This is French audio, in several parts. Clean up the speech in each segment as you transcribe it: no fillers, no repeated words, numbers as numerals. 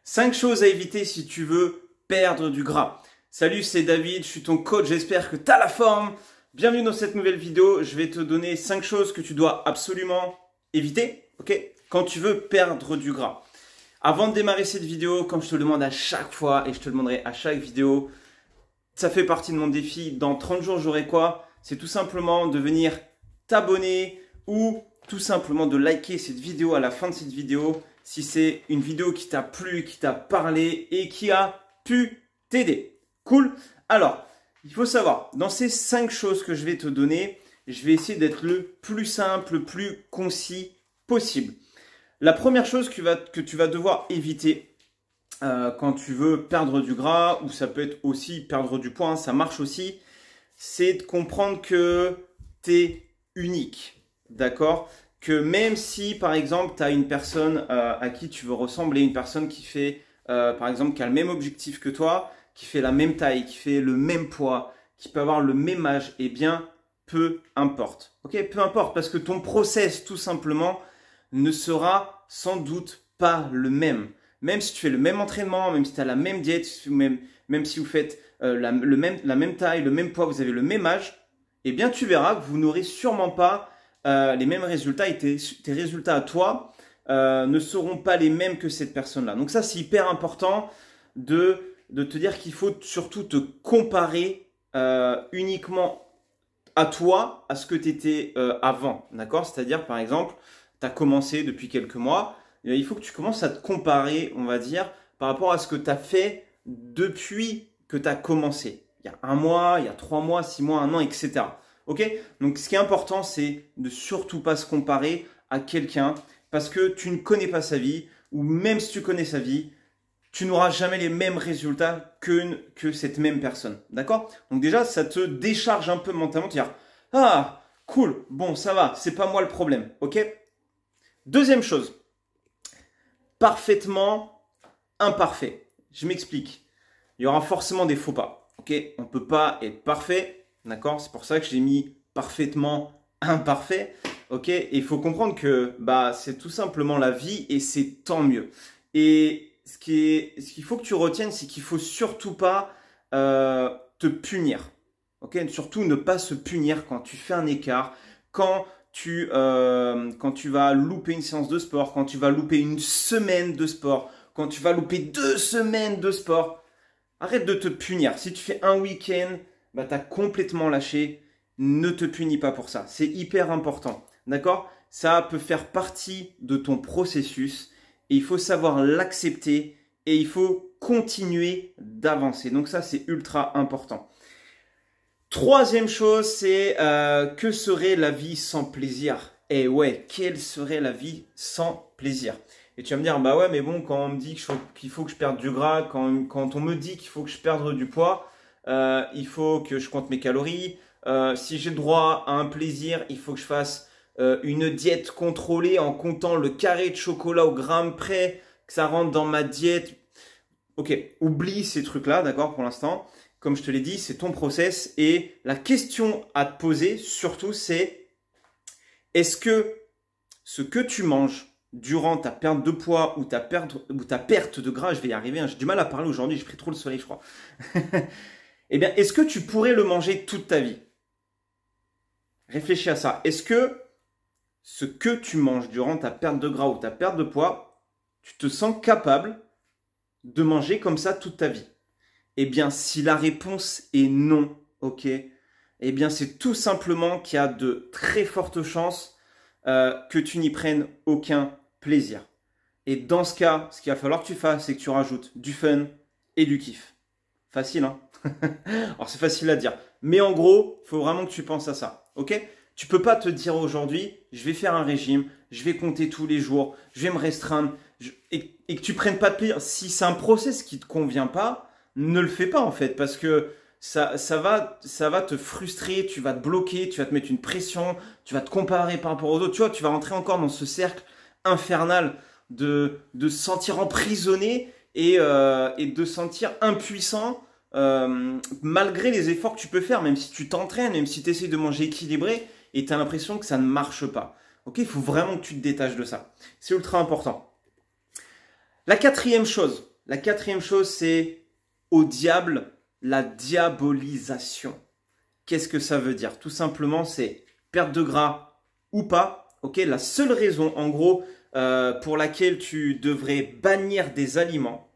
5 choses à éviter si tu veux perdre du gras. Salut, c'est David, je suis ton coach, j'espère que tu as la forme. Bienvenue dans cette nouvelle vidéo, je vais te donner 5 choses que tu dois absolument éviter, ok, quand tu veux perdre du gras. Avant de démarrer cette vidéo, comme je te le demande à chaque fois et je te le demanderai à chaque vidéo, ça fait partie de mon défi. Dans 30 jours, j'aurai quoi? C'est tout simplement de venir t'abonner ou tout simplement de liker cette vidéo à la fin de cette vidéo si c'est une vidéo qui t'a plu, qui t'a parlé et qui a pu t'aider. Cool? Alors, il faut savoir, dans ces 5 choses que je vais te donner, je vais essayer d'être le plus simple, le plus concis possible. La première chose que tu vas devoir éviter quand tu veux perdre du gras, ou ça peut être aussi perdre du poids, hein, ça marche aussi, c'est de comprendre que tu es unique, d'accord? Que même si, par exemple, tu as une personne à qui tu veux ressembler, une personne qui fait, par exemple, qui a le même objectif que toi, qui fait la même taille, qui fait le même poids, qui peut avoir le même âge, eh bien, peu importe. Ok, peu importe, parce que ton process, tout simplement, ne sera sans doute pas le même. Même si tu fais le même entraînement, même si tu as la même diète, même si vous faites la même taille, le même poids, vous avez le même âge, eh bien, tu verras que vous n'aurez sûrement pas les mêmes résultats et tes résultats à toi ne seront pas les mêmes que cette personne-là. Donc ça, c'est hyper important de te dire qu'il faut surtout te comparer uniquement à toi, à ce que tu étais avant. D'accord? C'est-à-dire, par exemple, tu as commencé depuis quelques mois, il faut que tu commences à te comparer, on va dire, par rapport à ce que tu as fait depuis que tu as commencé. Il y a 1 mois, il y a 3 mois, 6 mois, 1 an, etc. Ok? Donc, ce qui est important, c'est de surtout pas se comparer à quelqu'un parce que tu ne connais pas sa vie ou même si tu connais sa vie, tu n'auras jamais les mêmes résultats que cette même personne. D'accord? Donc déjà, ça te décharge un peu mentalement, de dire « Ah, cool, bon, ça va, c'est pas moi le problème. » Ok? Deuxième chose, parfaitement imparfait. Je m'explique. Il y aura forcément des faux pas. Ok? On ne peut pas être parfait. D'accord? C'est pour ça que j'ai mis parfaitement imparfait. Ok? Et il faut comprendre que c'est tout simplement la vie et c'est tant mieux. Et ce qu'il faut que tu retiennes, c'est qu'il ne faut surtout pas te punir. Ok? Surtout ne pas se punir quand tu fais un écart, quand tu vas louper une séance de sport, quand tu vas louper une semaine de sport, quand tu vas louper 2 semaines de sport. Arrête de te punir. Si tu fais un week-end, tu as complètement lâché. Ne te punis pas pour ça. C'est hyper important. D'accord? Ça peut faire partie de ton processus. Et il faut savoir l'accepter et il faut continuer d'avancer. Donc ça, c'est ultra important. Troisième chose, c'est que serait la vie sans plaisir? Eh ouais, quelle serait la vie sans plaisir? Et tu vas me dire, bah ouais, mais bon, quand on me dit qu'il faut que je perde du gras, quand on me dit qu'il faut que je perde du poids, il faut que je compte mes calories. Si j'ai droit à un plaisir, il faut que je fasse une diète contrôlée en comptant le carré de chocolat au gramme près, que ça rentre dans ma diète. Ok, oublie ces trucs-là, d'accord, pour l'instant. Comme je te l'ai dit, c'est ton process. Et la question à te poser, surtout, c'est est-ce que ce que tu manges durant ta perte de poids ou ta perte de gras, je vais y arriver, hein, j'ai du mal à parler aujourd'hui, j'ai pris trop le soleil, je crois. Eh bien, est-ce que tu pourrais le manger toute ta vie? Réfléchis à ça. Est-ce que ce que tu manges durant ta perte de gras ou ta perte de poids, tu te sens capable de manger comme ça toute ta vie? Eh bien, si la réponse est non, ok, eh bien, c'est tout simplement qu'il y a de très fortes chances que tu n'y prennes aucun plaisir. Et dans ce cas, ce qu'il va falloir que tu fasses, c'est que tu rajoutes du fun et du kiff. Facile, hein? Alors, c'est facile à dire. Mais en gros, il faut vraiment que tu penses à ça, ok? Tu peux pas te dire aujourd'hui, je vais faire un régime, je vais compter tous les jours, je vais me restreindre, et que tu prennes pas de plaisir. Si c'est un process qui te convient pas, ne le fais pas en fait, parce que ça va te frustrer, tu vas te bloquer, tu vas te mettre une pression, tu vas te comparer par rapport aux autres, tu vois, tu vas rentrer encore dans ce cercle infernal de se sentir emprisonné et de se sentir impuissant malgré les efforts que tu peux faire, même si tu t'entraînes, même si tu essaies de manger équilibré et tu as l'impression que ça ne marche pas. Ok, il faut vraiment que tu te détaches de ça. C'est ultra important. La quatrième chose, La quatrième chose, c'est au diable, la diabolisation. Qu'est-ce que ça veut dire? Tout simplement, c'est perte de gras ou pas. Ok, la seule raison, en gros, pour laquelle tu devrais bannir des aliments,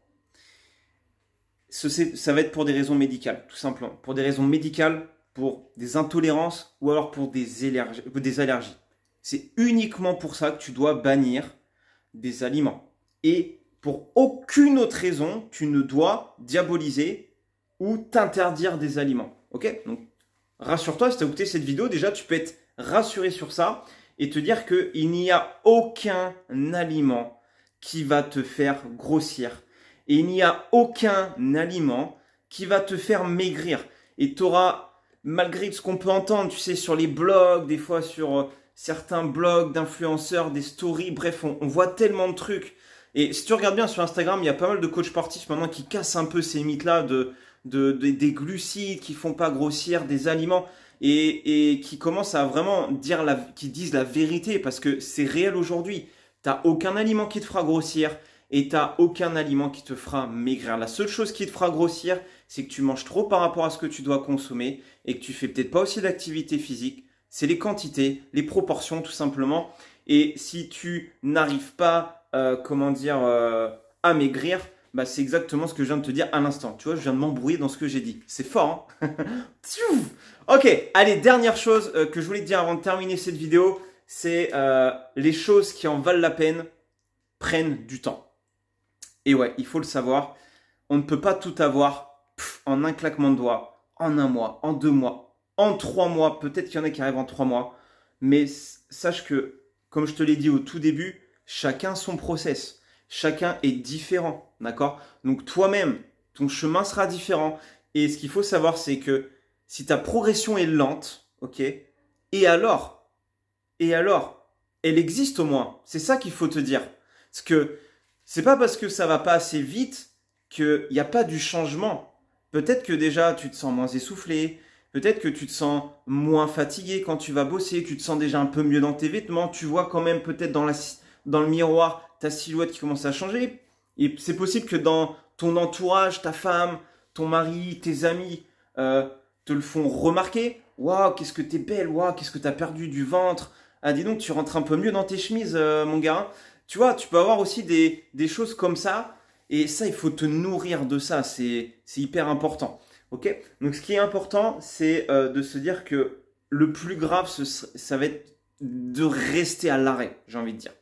ça va être pour des raisons médicales, tout simplement. Pour des raisons médicales, pour des intolérances ou alors pour des allergies. C'est uniquement pour ça que tu dois bannir des aliments. Et pour aucune autre raison, tu ne dois diaboliser ou t'interdire des aliments. Ok? Donc, rassure-toi, si tu as écouté cette vidéo, déjà, tu peux être rassuré sur ça et te dire qu'il n'y a aucun aliment qui va te faire grossir. Et il n'y a aucun aliment qui va te faire maigrir. Et tu auras, malgré ce qu'on peut entendre, tu sais, sur les blogs, des fois sur certains blogs d'influenceurs, des stories, bref, on voit tellement de trucs. Et si tu regardes bien sur Instagram, il y a pas mal de coachs sportifs maintenant qui cassent un peu ces mythes-là des glucides qui font pas grossir, des aliments et qui commencent à vraiment qui disent la vérité parce que c'est réel aujourd'hui. T'as aucun aliment qui te fera grossir et t'as aucun aliment qui te fera maigrir. La seule chose qui te fera grossir, c'est que tu manges trop par rapport à ce que tu dois consommer et que tu fais peut-être pas aussi d'activité physique. C'est les quantités, les proportions tout simplement. Et si tu n'arrives pas, à maigrir, bah, c'est exactement ce que je viens de te dire à l'instant. Tu vois, je viens de m'embrouiller dans ce que j'ai dit. C'est fort, hein? Ok, allez, dernière chose que je voulais te dire avant de terminer cette vidéo, c'est les choses qui en valent la peine prennent du temps. Et ouais, il faut le savoir, on ne peut pas tout avoir en un claquement de doigts, en un mois, en 2 mois, en 3 mois. Peut-être qu'il y en a qui arrivent en 3 mois. Mais sache que, comme je te l'ai dit au tout début, chacun son process. Chacun est différent, d'accord? Donc toi-même, ton chemin sera différent. Et ce qu'il faut savoir, c'est que si ta progression est lente, ok? Et alors, elle existe au moins. C'est ça qu'il faut te dire. Parce que c'est pas parce que ça va pas assez vite qu'il n'y a pas du changement. Peut-être que déjà tu te sens moins essoufflé, peut-être que tu te sens moins fatigué quand tu vas bosser, tu te sens déjà un peu mieux dans tes vêtements, tu vois quand même peut-être dans le miroir ta silhouette qui commence à changer. Et c'est possible que dans ton entourage, ta femme, ton mari, tes amis te le font remarquer. Waouh, qu'est-ce que t'es belle, waouh, qu'est-ce que t'as perdu du ventre. Ah, dis donc, tu rentres un peu mieux dans tes chemises, mon gars. Tu vois, tu peux avoir aussi des choses comme ça. Et ça, il faut te nourrir de ça. C'est hyper important. Ok? Donc, ce qui est important, c'est de se dire que le plus grave, ça va être de rester à l'arrêt, j'ai envie de dire.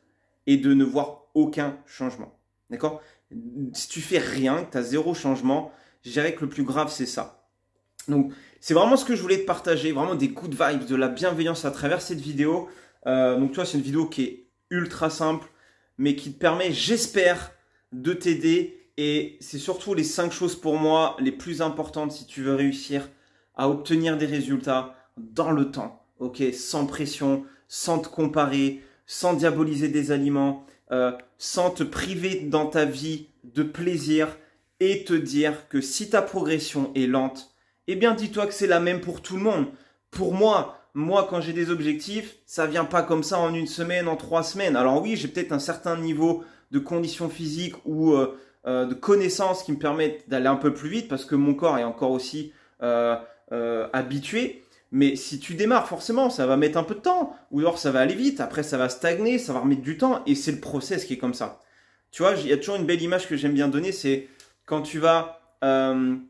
Et de ne voir aucun changement. D'accord? Si tu fais rien, que tu as 0 changement, je dirais que le plus grave, c'est ça. Donc, c'est vraiment ce que je voulais te partager. Vraiment des good vibes, de la bienveillance à travers cette vidéo. Donc, tu vois, c'est une vidéo qui est ultra simple, mais qui te permet, j'espère, de t'aider. Et c'est surtout les 5 choses pour moi les plus importantes si tu veux réussir à obtenir des résultats dans le temps. Ok, sans pression, sans te comparer, sans diaboliser des aliments, sans te priver dans ta vie de plaisir et te dire que si ta progression est lente, eh bien dis-toi que c'est la même pour tout le monde. Pour moi, quand j'ai des objectifs, ça vient pas comme ça en 1 semaine, en 3 semaines. Alors oui, j'ai peut-être un certain niveau de condition physique ou de connaissances qui me permettent d'aller un peu plus vite parce que mon corps est encore aussi habitué. Mais si tu démarres, forcément, ça va mettre un peu de temps. Ou alors ça va aller vite, après ça va stagner, ça va remettre du temps. Et c'est le process qui est comme ça. Tu vois, il y a toujours une belle image que j'aime bien donner, c'est quand tu vas... il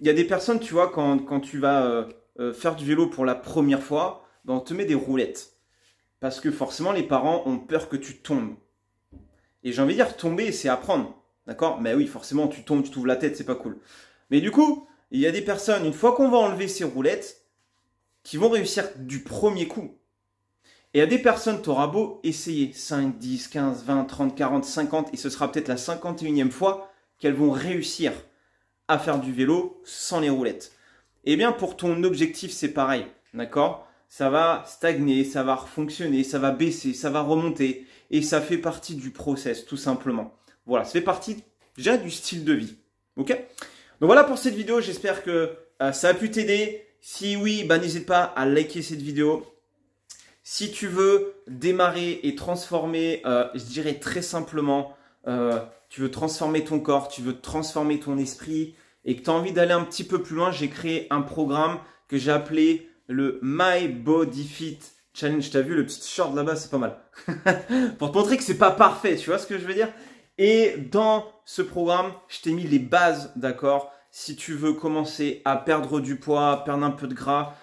y a des personnes, tu vois, quand tu vas faire du vélo pour la première fois, ben on te met des roulettes. Parce que forcément, les parents ont peur que tu tombes. Et j'ai envie de dire, tomber, c'est apprendre. D'accord? Mais oui, forcément, tu tombes, tu t'ouvres la tête, c'est pas cool. Mais du coup, il y a des personnes, une fois qu'on va enlever ces roulettes, qui vont réussir du premier coup. Et il y a des personnes, tu auras beau essayer 5, 10, 15, 20, 30, 40, 50, et ce sera peut-être la 51e fois qu'elles vont réussir à faire du vélo sans les roulettes. Et bien pour ton objectif, c'est pareil, d'accord? Ça va stagner, ça va fonctionner, ça va baisser, ça va remonter, et ça fait partie du process, tout simplement. Voilà, ça fait partie déjà du style de vie, ok? Donc voilà pour cette vidéo, j'espère que ça a pu t'aider. Si oui, bah, n'hésite pas à liker cette vidéo. Si tu veux démarrer et transformer, je dirais très simplement, tu veux transformer ton corps, tu veux transformer ton esprit et que tu as envie d'aller un petit peu plus loin, j'ai créé un programme que j'ai appelé le My Body Fit Challenge. T'as vu le petit short là-bas, c'est pas mal. Pour te montrer que c'est pas parfait, tu vois ce que je veux dire? Et dans ce programme, je t'ai mis les bases, d'accord? Si tu veux commencer à perdre du poids, perdre un peu de gras,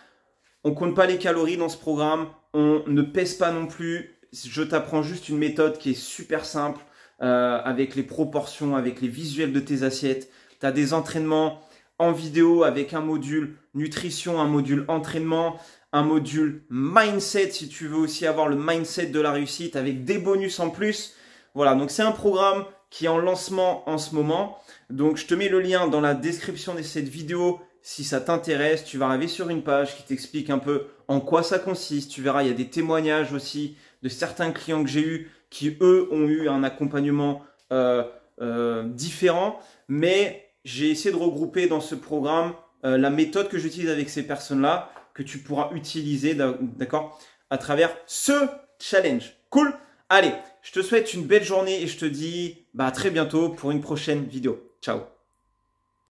on compte pas les calories dans ce programme, on ne pèse pas non plus. Je t'apprends juste une méthode qui est super simple, avec les proportions, avec les visuels de tes assiettes. Tu as des entraînements en vidéo avec un module nutrition, un module entraînement, un module mindset si tu veux aussi avoir le mindset de la réussite avec des bonus en plus. Voilà, donc c'est un programme qui est en lancement en ce moment. Donc je te mets le lien dans la description de cette vidéo. Si ça t'intéresse, tu vas arriver sur une page qui t'explique un peu en quoi ça consiste. Tu verras, il y a des témoignages aussi de certains clients que j'ai eus qui, eux, ont eu un accompagnement différent. Mais j'ai essayé de regrouper dans ce programme la méthode que j'utilise avec ces personnes-là, que tu pourras utiliser, d'accord, à travers ce challenge. Cool? Allez, je te souhaite une belle journée et je te dis à très bientôt pour une prochaine vidéo. Ciao!